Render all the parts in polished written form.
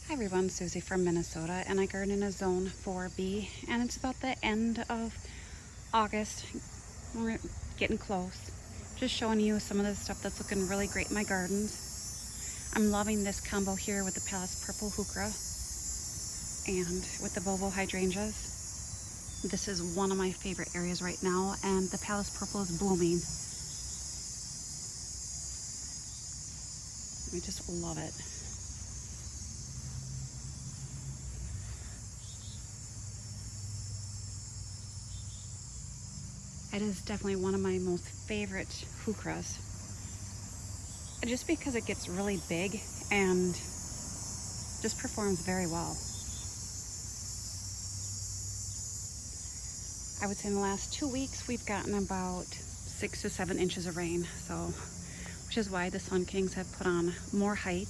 Hi everyone, Susie from Minnesota, and I garden in a zone 4B, and it's about the end of August. We're getting close. Just showing you some of the stuff that's looking really great in my gardens. I'm loving this combo here with the Palace Purple Heuchera and with the Bobo Hydrangeas. This is one of my favorite areas right now, and the Palace Purple is blooming. I just love it. It is definitely one of my most favorite heucheras. Just because it gets really big and just performs very well. I would say in the last 2 weeks we've gotten about 6 to 7 inches of rain, so which is why the Sun Kings have put on more height,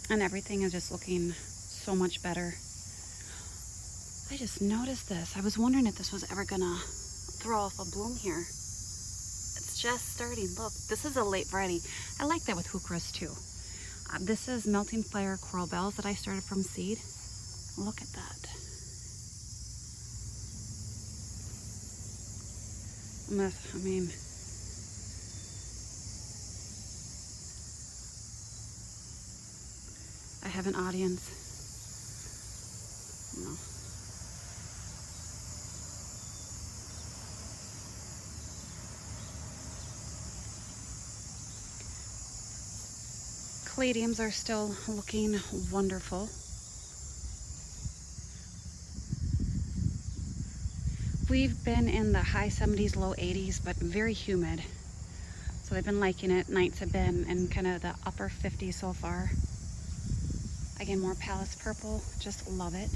and everything is just looking so much better. I just noticed this. I was wondering if this was ever gonna throw off a bloom here. It's just starting. Look, this is a late variety. I like that with heucheras too. This is Melting Fire Coral Bells that I started from seed. Look at that. I mean, I have an audience. No. Caladiums are still looking wonderful. We've been in the high 70s, low 80s, but very humid. So they've been liking it. Nights have been in kind of the upper 50s so far. Again, more Palace Purple, just love it.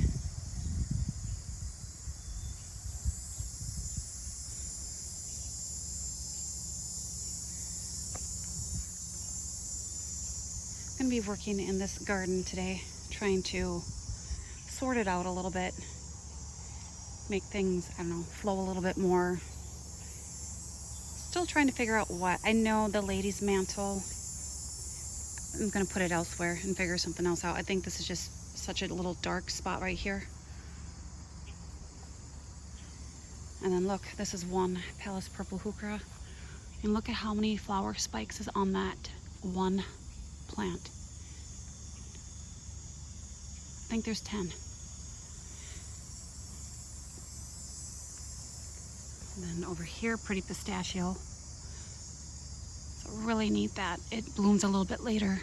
I'm going to be working in this garden today, trying to sort it out a little bit, make things, I don't know, flow a little bit more. Still trying to figure out what. I know the ladies' mantle, I'm going to put it elsewhere and figure something else out. I think this is just such a little dark spot right here. And then look, this is one Palace Purple Heuchera. And look at how many flower spikes is on that one plant. I think there's 10. And then over here, pretty pistachio. So really neat that it blooms a little bit later.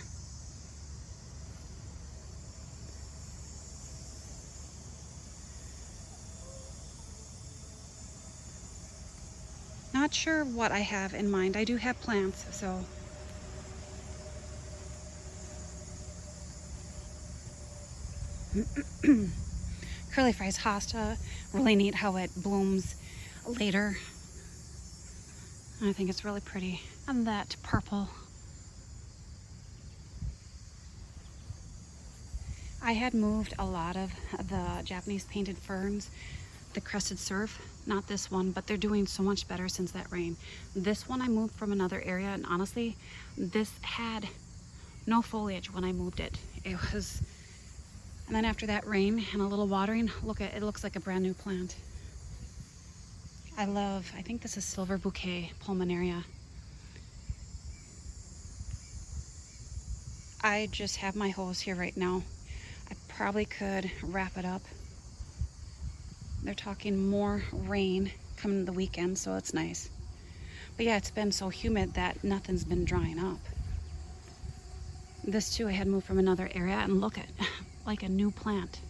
Not sure what I have in mind. I do have plants, so. Curly Fries hosta, really neat how it blooms later. I think it's really pretty. And that purple. I had moved a lot of the Japanese painted ferns, the crested surf, not this one, but they're doing so much better since that rain. This one I moved from another area, and honestly, this had no foliage when I moved it. It was, and then after that rain and a little watering, look at it, looks like a brand new plant. I think this is Silver Bouquet Pulmonaria. I just have my hose here right now. I probably could wrap it up. They're talking more rain coming the weekend, so it's nice. But yeah, it's been so humid that nothing's been drying up. This too, I had moved from another area, and look at, like a new plant.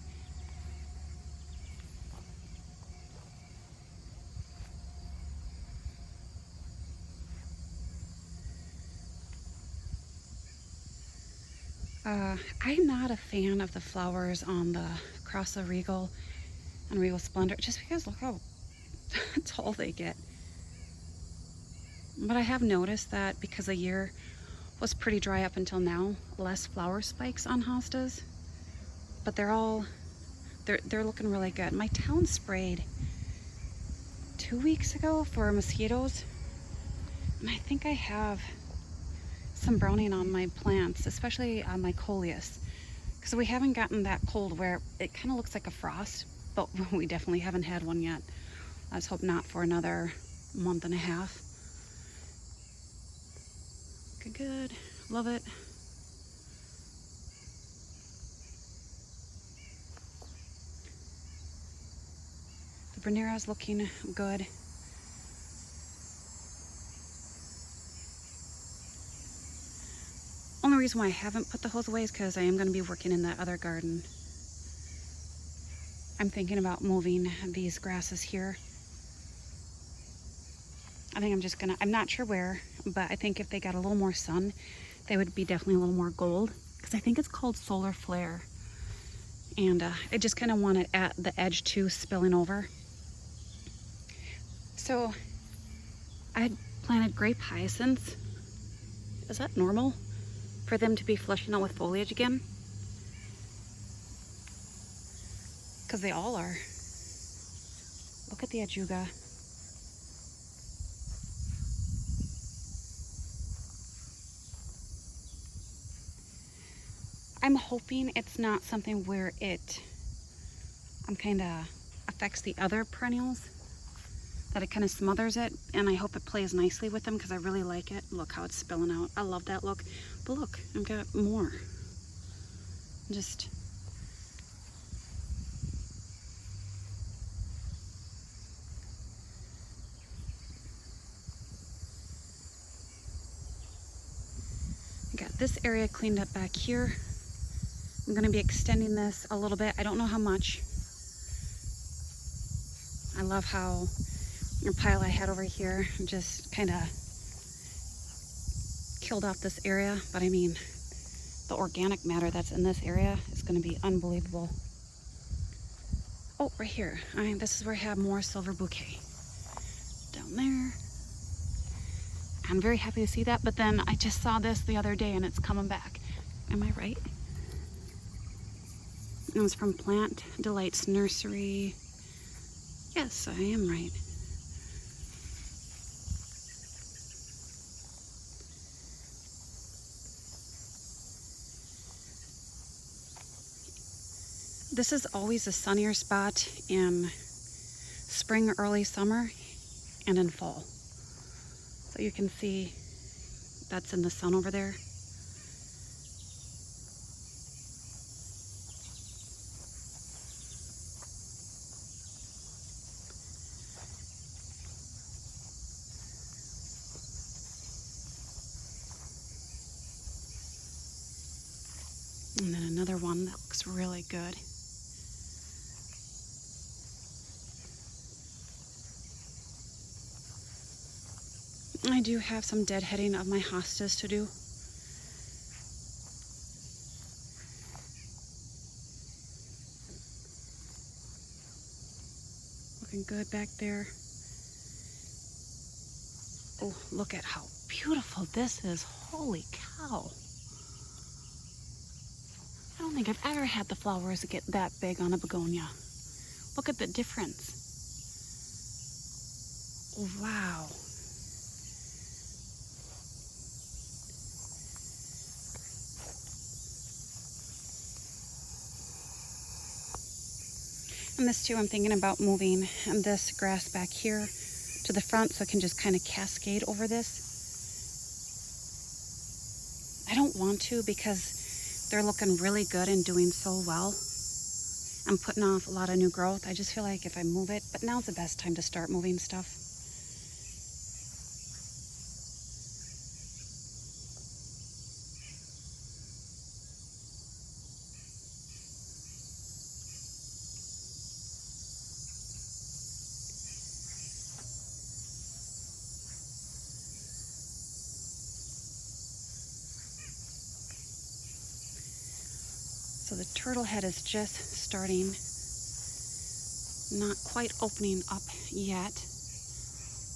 I'm not a fan of the flowers on the Cross of Regal and Regal Splendor, just because look how tall they get. But I have noticed that because the year was pretty dry up until now, less flower spikes on hostas, but they're looking really good. My town sprayed 2 weeks ago for mosquitoes, and I think I have some browning on my plants, especially on my coleus, because we haven't gotten that cold where it kind of looks like a frost, but we definitely haven't had one yet. Let's hope not for another month and a half. Good, good. Love it. The Bernera is looking good. Only reason why I haven't put the hose away is because I am going to be working in that other garden. I'm thinking about moving these grasses here. I think I'm just gonna, I'm not sure where, but I think if they got a little more sun, they would be definitely a little more gold, because I think it's called solar flare. And I just kind of want it at the edge too, spilling over. So I had planted grape hyacinths. Is that normal for them to be flushing out with foliage again? Because they all are. Look at the Hydrangea. I'm hoping it's not something where it kind of affects the other perennials, that it kind of smothers it, and I hope it plays nicely with them because I really like it. Look how it's spilling out. I love that look. But look, I've got more. Just I got this area cleaned up back here. I'm going to be extending this a little bit. I don't know how much. I love how your pile I had over here just kind of killed off this area. But I mean, the organic matter that's in this area is going to be unbelievable. Oh, right here. This is where I have more silver bouquet. Down there. I'm very happy to see that, but then I just saw this the other day and it's coming back. Am I right? It was from Plant Delights Nursery. Yes, I am right. This is always a sunnier spot in spring, early summer, and in fall. So you can see that's in the sun over there. And then another one that looks really good. I do have some deadheading of my hostas to do. Looking good back there. Oh, look at how beautiful this is. Holy cow. I don't think I've ever had the flowers get that big on a begonia. Look at the difference. Oh, wow. And this too, I'm thinking about moving this grass back here to the front so it can just kind of cascade over this. I don't want to because they're looking really good and doing so well. I'm putting off a lot of new growth. I just feel like if I move it, but now's the best time to start moving stuff. So the turtle head is just starting, not quite opening up yet,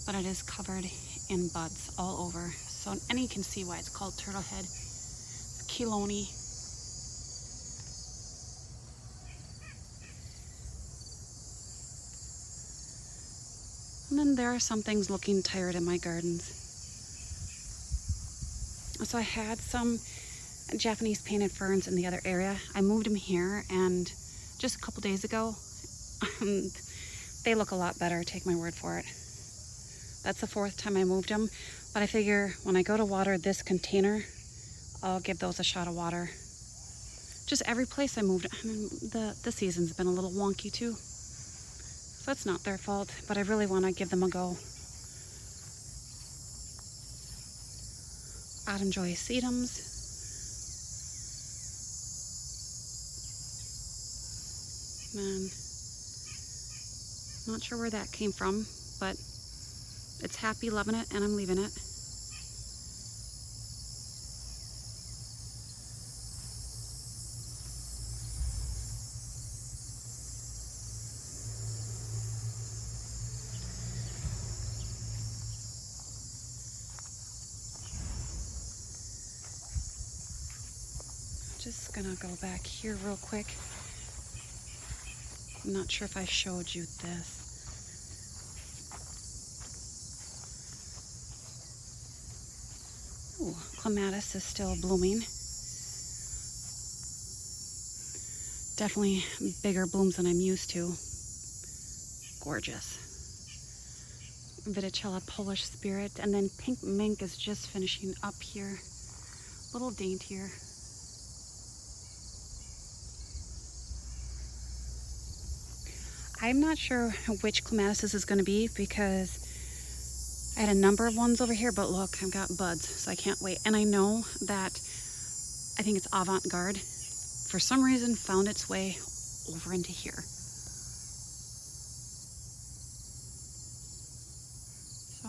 but it is covered in buds all over. So, and you can see why it's called turtle head. It's Chelone. And then there are some things looking tired in my gardens. So I had some Japanese painted ferns in the other area. I moved them here, and just a couple days ago, they look a lot better, take my word for it. That's the 4th time I moved them, but I figure when I go to water this container, I'll give those a shot of water. Just every place I moved, I mean, the season's been a little wonky too, so it's not their fault, but I really want to give them a go. Autumn Joy sedums. And not sure where that came from, but it's happy, loving it, and I'm leaving it. Just gonna go back here real quick. I'm not sure if I showed you this. Ooh, clematis is still blooming. Definitely bigger blooms than I'm used to. Gorgeous. Viticella Polish Spirit, and then pink mink is just finishing up here. Little daintier. I'm not sure which clematis this is going to be because I had a number of ones over here, but look, I've got buds, so I can't wait. And I know that I think it's avant-garde. For some reason, found its way over into here. So,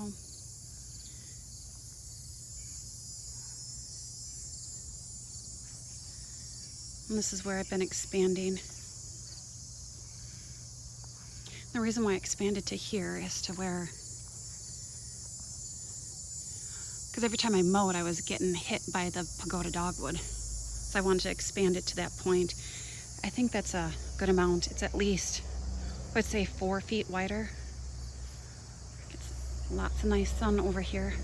and this is where I've been expanding. The reason why I expanded to here is to where, because every time I mowed, I was getting hit by the pagoda dogwood. So I wanted to expand it to that point. I think that's a good amount. It's at least, I would say 4 feet wider. It's lots of nice sun over here.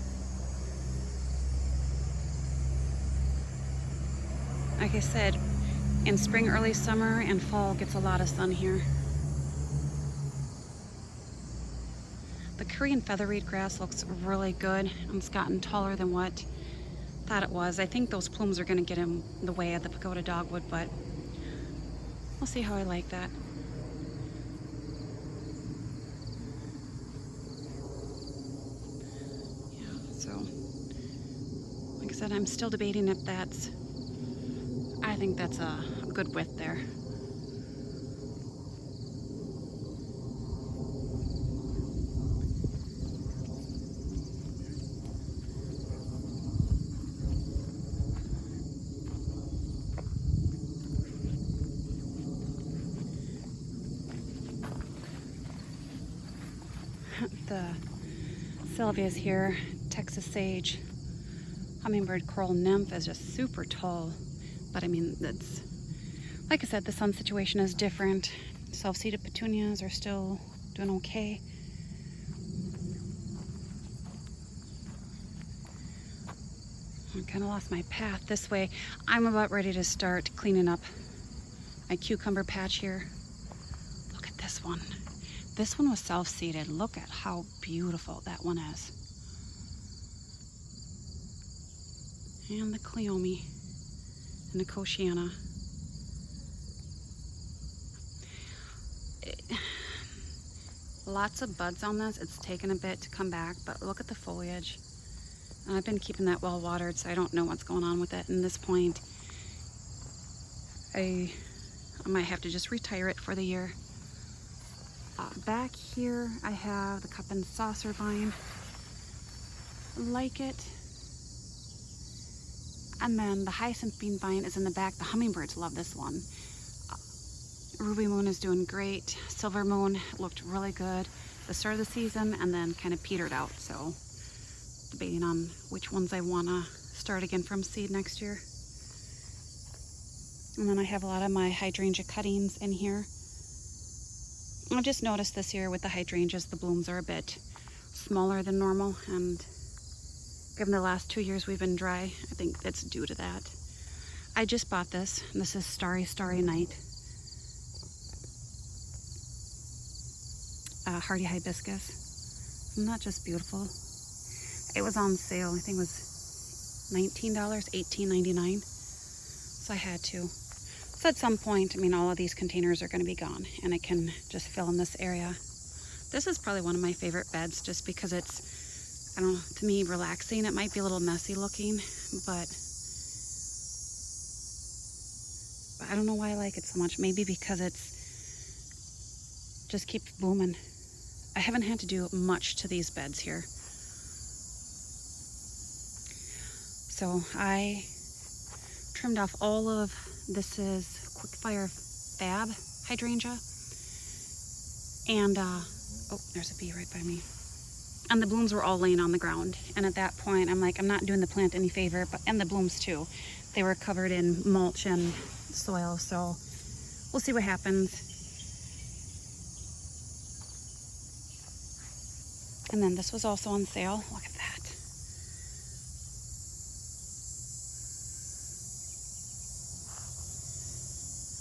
Like I said, in spring, early summer, and fall gets a lot of sun here. The Korean featherweed grass looks really good, and it's gotten taller than what I thought it was. I think those plumes are going to get in the way of the pagoda dogwood, but we'll see how I like that. Yeah, so like I said, I'm still debating if that's, I think that's a good width there. The salvias here, Texas sage, hummingbird coral nymph is just super tall, but I mean, that's, like I said, the sun situation is different. Self-seeded petunias are still doing okay. I kind of lost my path this way. I'm about ready to start cleaning up my cucumber patch here. Look at this one. This one was self-seeded. Look at how beautiful that one is. And the Cleome and the Kochiana. Lots of buds on this. It's taken a bit to come back, but look at the foliage. And I've been keeping that well watered, so I don't know what's going on with it. And this point, I might have to just retire it for the year. Back here, I have the cup and saucer vine. Like it. And then the hyacinth bean vine is in the back. The hummingbirds love this one. Ruby moon is doing great. Silver moon looked really good the start of the season and then kind of petered out. So debating on which ones I want to start again from seed next year. And then I have a lot of my hydrangea cuttings in here. I've just noticed this year with the hydrangeas, the blooms are a bit smaller than normal, and Given the last 2 years we've been dry, I think it's due to that. I just bought this. This is Starry Night. Hardy hibiscus. Isn't that just beautiful? It was on sale. I think it was $19, $18.99. So I had to. So at some point, I mean, all of these containers are going to be gone, and I can just fill in this area. This is probably one of my favorite beds, just because it's, I don't know, to me, relaxing. It might be a little messy looking, but I don't know why I like it so much. Maybe because it's just keeps blooming. I haven't had to do much to these beds here. So I trimmed off all of, this is Quickfire Fab Hydrangea. And, oh, there's a bee right by me. And the blooms were all laying on the ground. And at that point, I'm like, I'm not doing the plant any favor, and the blooms too. They were covered in mulch and soil, so we'll see what happens. And then this was also on sale. Look at that.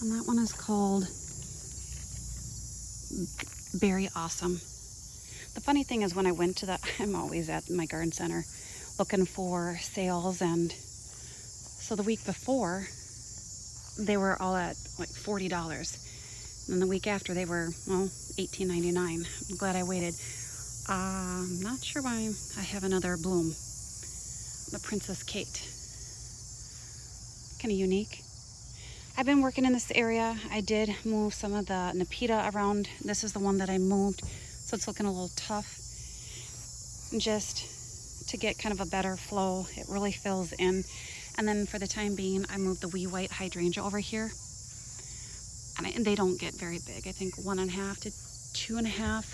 And that one is called Berry Awesome. The funny thing is, when I went to the, I'm always at my garden center looking for sales, and so the week before they were all at like $40. And then the week after they were, well, $18.99. I'm glad I waited. I'm not sure why I have another bloom. The Princess Kate. Kind of unique. I've been working in this area. I did move some of the Nepeta around. This is the one that I moved, so it's looking a little tough. Just to get kind of a better flow. It really fills in. And then for the time being, I moved the wee white hydrangea over here. And they don't get very big. I think 1.5 to 2.5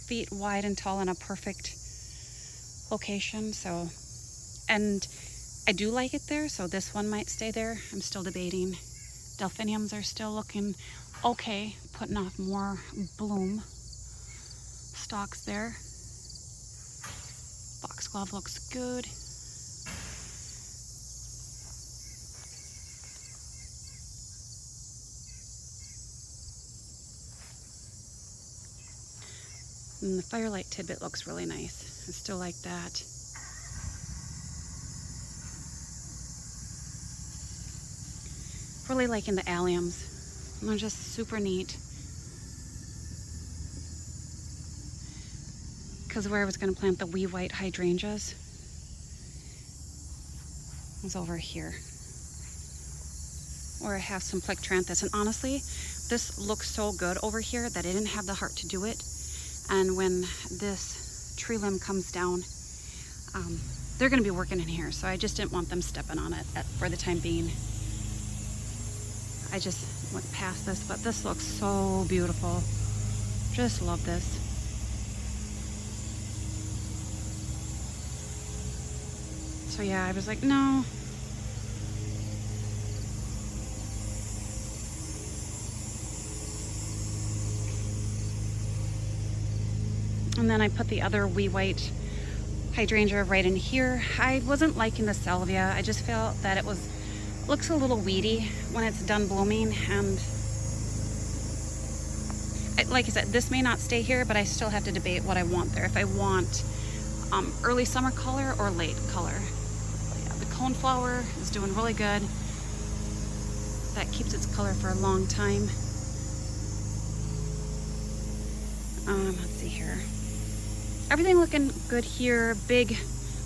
feet wide and tall in a perfect location. So, and I do like it there, so this one might stay there. I'm still debating. Delphiniums are still looking okay, putting off more bloom. Stalks there. Foxglove looks good. And the Firelight Tidbit looks really nice. I still like that. Really liking the alliums. They're just super neat. Because where I was going to plant the wee white hydrangeas was over here, where I have some plectranthus. And honestly, this looks so good over here that I didn't have the heart to do it. And when this tree limb comes down, they're going to be working in here, so I just didn't want them stepping on it for the time being. I just went past this, but this looks so beautiful. Just love this. So yeah, I was like, no. And then I put the other wee white hydrangea right in here. I wasn't liking the salvia. I just felt that it looks a little weedy when it's done blooming. And like I said, this may not stay here, but I still have to debate what I want there. If I want early summer color or late color. Yeah, the coneflower is doing really good. That keeps its color for a long time. Let's see here. Everything looking good here. Big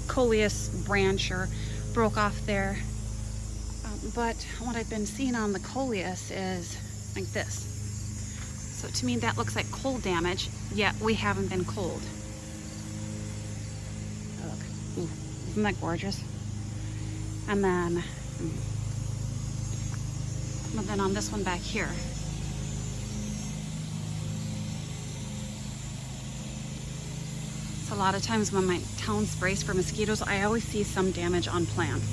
coleus branch or broke off there. But what I've been seeing on the coleus is like this. So to me that looks like cold damage, yet we haven't been cold. Look. Ooh, isn't that gorgeous? And then, but then on this one back here, so a lot of times when my town sprays for mosquitoes, I always see some damage on plants.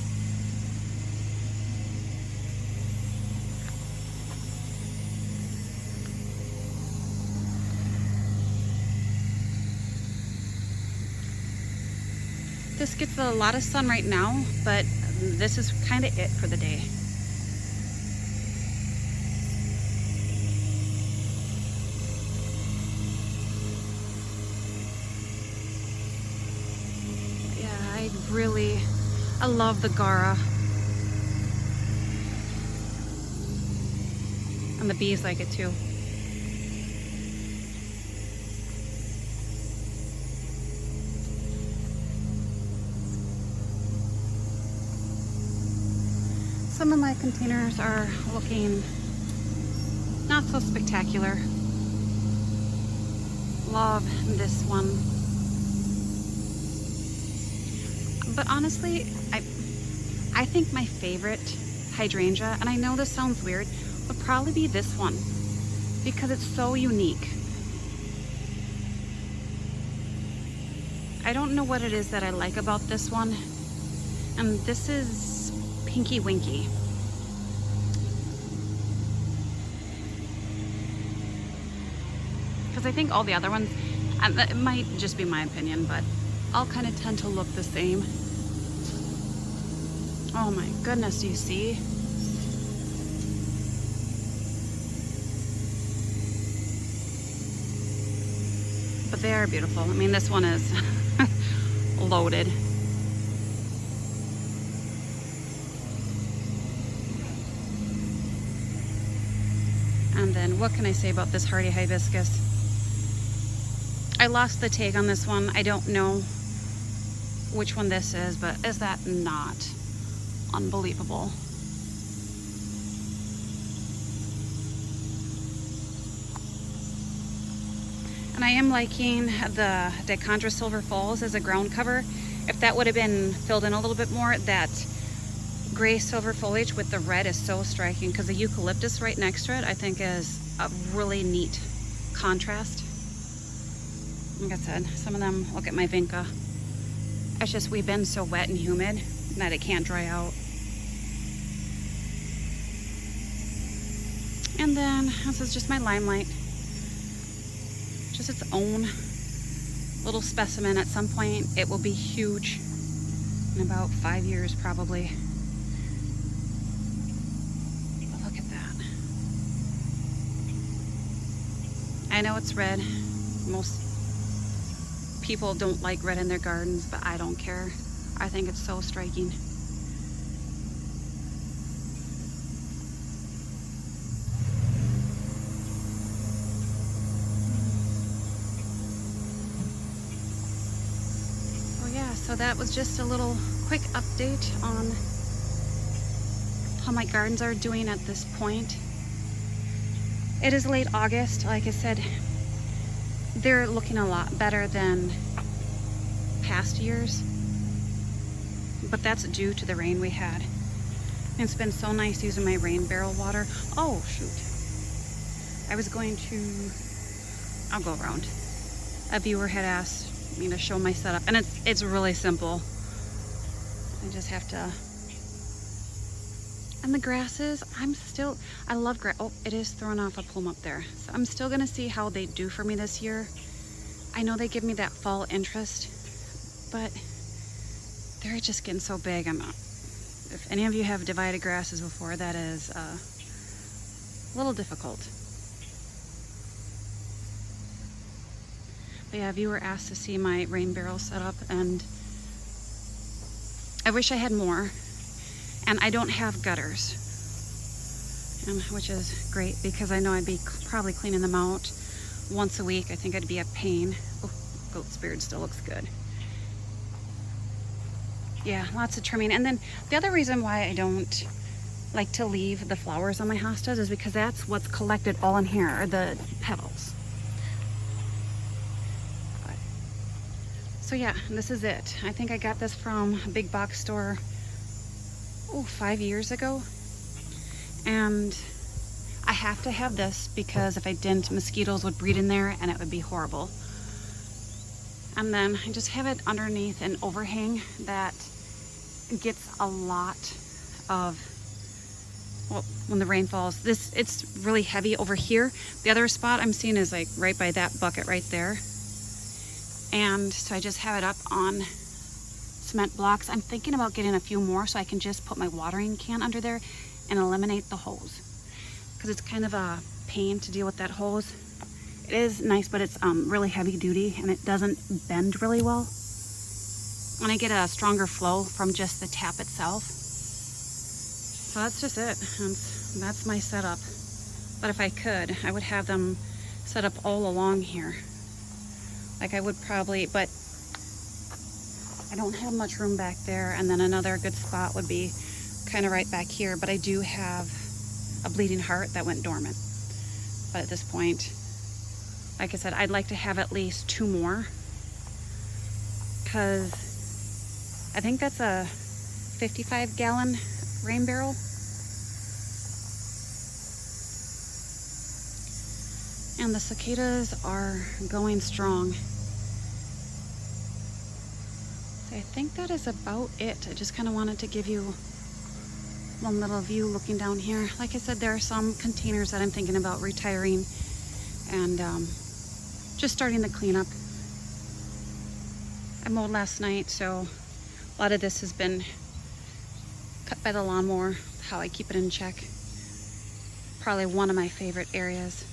this gets a lot of sun right now, but this is kind of it for the day. I love the Gara. And the bees like it too. Some of my containers are looking not so spectacular. Love this one. But honestly, I think my favorite hydrangea, and I know this sounds weird, would probably be this one because it's so unique. I don't know what it is that I like about this one. And this is Pinky Winky. Because I think all the other ones, it might just be my opinion, but all kind of tend to look the same. Oh my goodness, do you see? But they are beautiful. I mean, this one is loaded. And then what can I say about this hardy hibiscus? I lost the tag on this one. I don't know which one this is, but is that not unbelievable? And I am liking the Dichondra Silver Falls as a ground cover. If that would have been filled in a little bit more, that gray silver foliage with the red is so striking, because the eucalyptus right next to it I think is a really neat contrast. Like I said, some of them, look at my vinca. It's just we've been so wet and humid that it can't dry out. And then this is just my limelight. Just its own little specimen. At some point it will be huge, in about 5 years probably. But look at that. I know it's red. Most people don't like red in their gardens, but I don't care. I think it's so striking. So that was just a little quick update on how my gardens are doing at this point. It is late August. Like I said, they're looking a lot better than past years, but that's due to the rain we had. And it's been so nice using my rain barrel water. Oh shoot, I was going to, I'll go around. A viewer had asked me to show my setup, and it's really simple. I just have to, and the grasses, I love grass. Oh, it is throwing off a plume up there. So I'm still gonna see how they do for me this year. I know they give me that fall interest, but they're just getting so big. If any of you have divided grasses before, that is a little difficult. But yeah, a viewer asked to see my rain barrel setup, and I wish I had more. And I don't have gutters, which is great because I know I'd be probably cleaning them out once a week. I think it'd be a pain. Oh, goat's beard still looks good. Yeah, lots of trimming. And then the other reason why I don't like to leave the flowers on my hostas is because that's what's collected all in here, are the petals. So yeah, this is it. I think I got this from a big box store, 5 years ago. And I have to have this because if I didn't, mosquitoes would breed in there and it would be horrible. And then I just have it underneath an overhang that gets a lot of, well, when the rain falls, it's really heavy over here. The other spot I'm seeing is like right by that bucket right there. And so I just have it up on cement blocks. I'm thinking about getting a few more so I can just put my watering can under there and eliminate the hose, because it's kind of a pain to deal with that hose. It is nice, but it's really heavy duty and it doesn't bend really well. And I get a stronger flow from just the tap itself. So that's just it. That's my setup. But if I could, I would have them set up all along here. Like I would probably, but I don't have much room back there. And then another good spot would be kind of right back here. But I do have a bleeding heart that went dormant. But at this point, like I said, I'd like to have at least 2 more, because I think that's a 55-gallon rain barrel. And the cicadas are going strong. So I think that is about it. I just kind of wanted to give you one little view looking down here. Like I said, there are some containers that I'm thinking about retiring and just starting the cleanup. I mowed last night, so a lot of this has been cut by the lawnmower, how I keep it in check. Probably one of my favorite areas.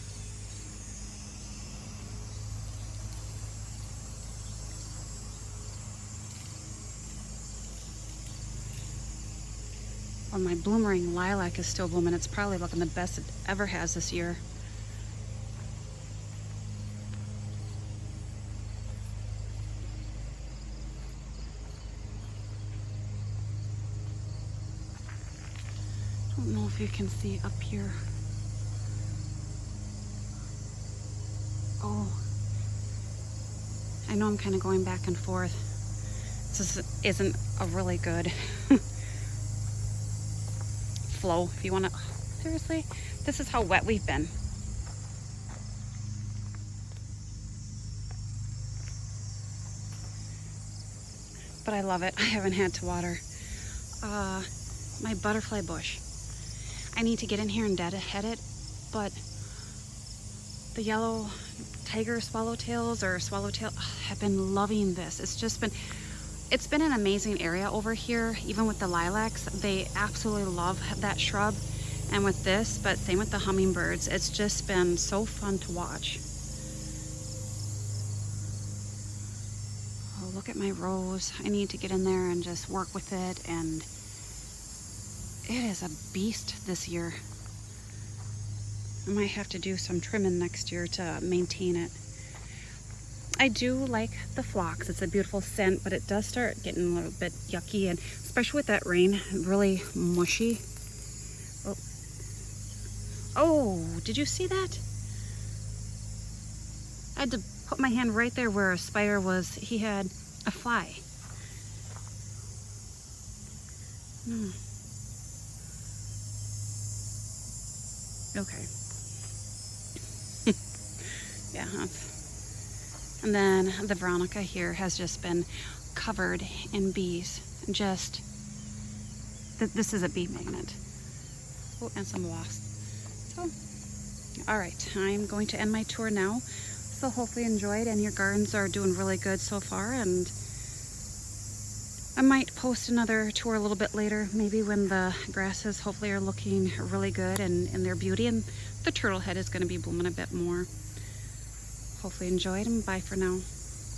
Well, my bloomering lilac is still blooming. It's probably looking the best it ever has this year. I don't know if you can see up here. Oh, I know I'm kind of going back and forth. This isn't a really good flow. If you want to, seriously, this is how wet we've been. But I love it. I haven't had to water. My butterfly bush. I need to get in here and deadhead it, but the yellow tiger swallowtails or swallowtail have been loving this. It's been an amazing area over here, even with the lilacs. They absolutely love that shrub, and with this, but same with the hummingbirds. It's just been so fun to watch. Oh, look at my rose. I need to get in there and just work with it, and it is a beast this year. I might have to do some trimming next year to maintain it. I do like the phlox. It's a beautiful scent, but it does start getting a little bit yucky, and especially with that rain, really mushy. Oh, did you see that? I had to put my hand right there where a spider was. He had a fly. Okay. Yeah, and then the Veronica here has just been covered in bees. This is a bee magnet. Oh, and some wasps. So, all right, I'm going to end my tour now. So hopefully you enjoyed, and your gardens are doing really good so far. And I might post another tour a little bit later, maybe when the grasses hopefully are looking really good and in their beauty, and the turtle head is going to be blooming a bit more. Hopefully you enjoyed, and bye for now.